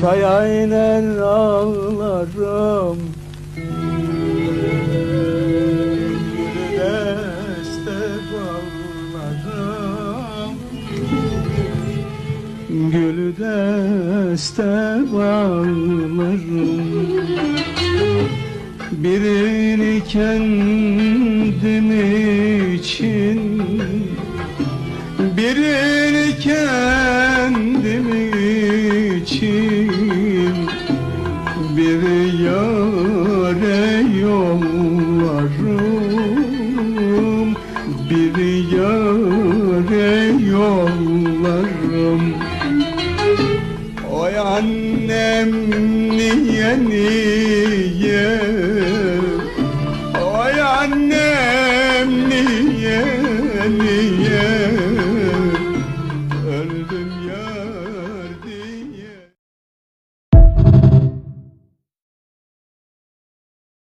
aynen ağlarım. Gülü deste bağlarım, gülü deste bağlarım. Birini kendim için, birini kendim için, bir yâre yollarım, bir yâre yollarım. Oy annem niye